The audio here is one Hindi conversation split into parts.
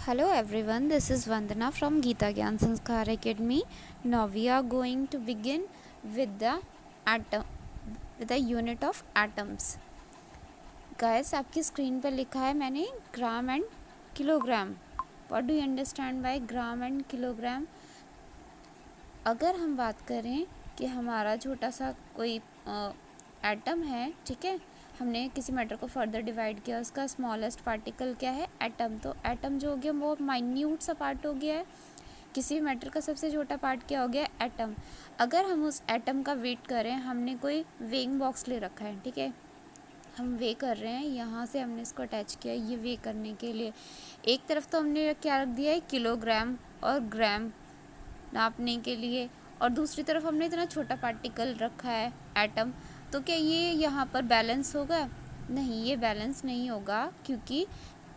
Hello everyone, this is Vandana from Geeta Gyan Sanskar Academy. Now we are going to begin with the unit of atoms. Guys, आपकी स्क्रीन पर लिखा है मैंने gram and kilogram. What do you understand by gram and kilogram? अगर हम बात करें कि हमारा छोटा सा कोई एटम है, ठीक है, हमने किसी मैटर को फर्दर डिवाइड किया, उसका स्मॉलेस्ट पार्टिकल क्या है? एटम. तो एटम जो हो गया वो माइन्यूट सा पार्ट हो गया है. किसी भी मैटर का सबसे छोटा पार्ट क्या हो गया? एटम. अगर हम उस एटम का वेट करें, हमने कोई वेइंग बॉक्स ले रखा है, ठीक है, हम वे कर रहे हैं, यहाँ से हमने इसको अटैच किया ये वे करने के लिए. एक तरफ तो हमने क्या रख दिया है? किलोग्राम और ग्राम नापने के लिए, और दूसरी तरफ हमने इतना छोटा पार्टिकल रखा है एटम. तो क्या ये यहाँ पर बैलेंस होगा? नहीं, ये बैलेंस नहीं होगा, क्योंकि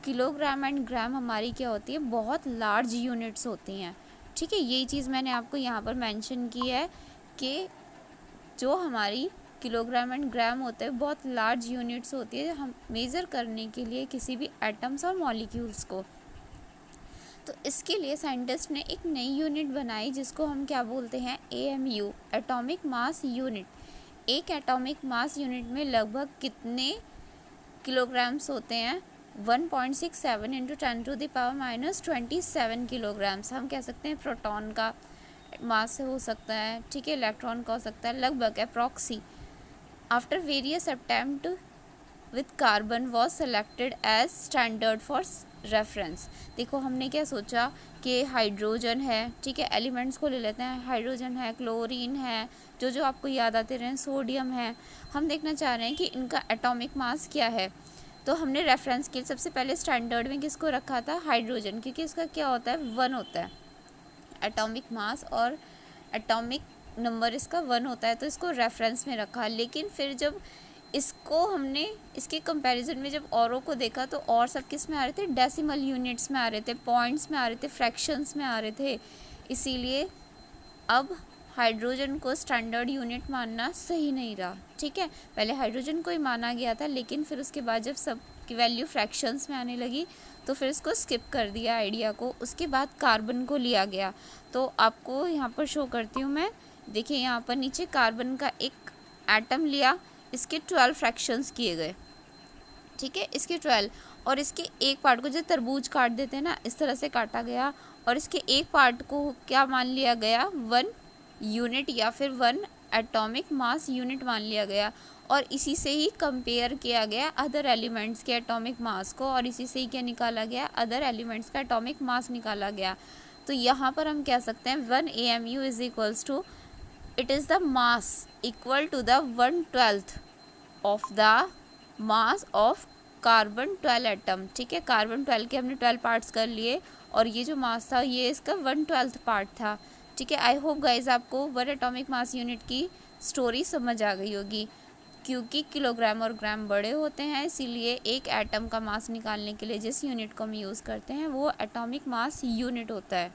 किलोग्राम एंड ग्राम हमारी क्या होती है? बहुत लार्ज यूनिट्स होती हैं, ठीक है. यही चीज़ मैंने आपको यहाँ पर मेंशन की है कि जो हमारी किलोग्राम एंड ग्राम होते हैं बहुत लार्ज यूनिट्स होती है हम मेज़र करने के लिए किसी भी एटम्स और मॉलिक्यूल्स को. तो इसके लिए साइंटिस्ट ने एक नई यूनिट बनाई जिसको हम क्या बोलते हैं? AMU, atomic mass unit. एक एटॉमिक मास यूनिट में लगभग कितने किलोग्राम्स होते हैं? 1.67 इंटू 10⁻⁻27 किलोग्राम्स. हम कह सकते हैं प्रोटॉन का मास हो सकता है, ठीक है, इलेक्ट्रॉन का हो सकता है, लगभग approx. After various attempt with carbon was selected as standard for reference. देखो हमने क्या सोचा कि हाइड्रोजन है, ठीक है, एलिमेंट्स को ले लेते हैं, हाइड्रोजन है, क्लोरीन है, जो जो आपको याद आते रहे, सोडियम है. हम देखना चाह रहे हैं कि इनका एटॉमिक मास क्या है. तो हमने रेफरेंस के सबसे पहले स्टैंडर्ड में किसको रखा था? हाइड्रोजन, क्योंकि इसका क्या होता है? 1 होता है एटॉमिक मास और एटॉमिक नंबर इसका 1 होता है, तो इसको रेफरेंस में रखा. लेकिन फिर जब इसको हमने इसके कंपैरिजन में जब औरों को देखा तो और सब किस में आ रहे थे? डेसिमल यूनिट्स में आ रहे थे, पॉइंट्स में आ रहे थे, फ्रैक्शंस में आ रहे थे. इसीलिए अब हाइड्रोजन को स्टैंडर्ड यूनिट मानना सही नहीं रहा, ठीक है. पहले हाइड्रोजन को ही माना गया था, लेकिन फिर उसके बाद जब सब की वैल्यू फ्रैक्शंस में आने लगी तो फिर इसको स्किप कर दिया आइडिया को. उसके बाद कार्बन को लिया गया. तो आपको यहाँ पर शो करती हूँ मैं. देखिए यहाँ पर नीचे कार्बन का एक एटम लिया, इसके 12 फ्रैक्शंस किए गए, ठीक है, इसके 12, और इसके एक पार्ट को जो तरबूज काट देते हैं ना, इस तरह से काटा गया, और इसके एक पार्ट को क्या मान लिया गया? 1 यूनिट या फिर 1 एटॉमिक मास यूनिट मान लिया गया. और इसी से ही कंपेयर किया गया अदर एलिमेंट्स के एटॉमिक मास को, और इसी से ही क्या निकाला गया? अदर एलिमेंट्स का एटॉमिक मास निकाला गया. तो यहाँ पर हम कह सकते हैं 1 AMU is equals to, it is the mass equal to the 1/12 of the mass of carbon 12 atom, ठीक है. कार्बन 12 के हमने 12 पार्ट्स कर लिए, और ये जो मास था ये इसका 1/12 पार्ट था, ठीक है. आई होप गाइज आपको 1 एटॉमिक मास यूनिट की स्टोरी समझ आ गई होगी. क्योंकि किलोग्राम और ग्राम बड़े होते हैं, इसीलिए एक एटम का मास निकालने के लिए जिस यूनिट को हम यूज़ करते हैं वो एटॉमिक मास यूनिट होता है.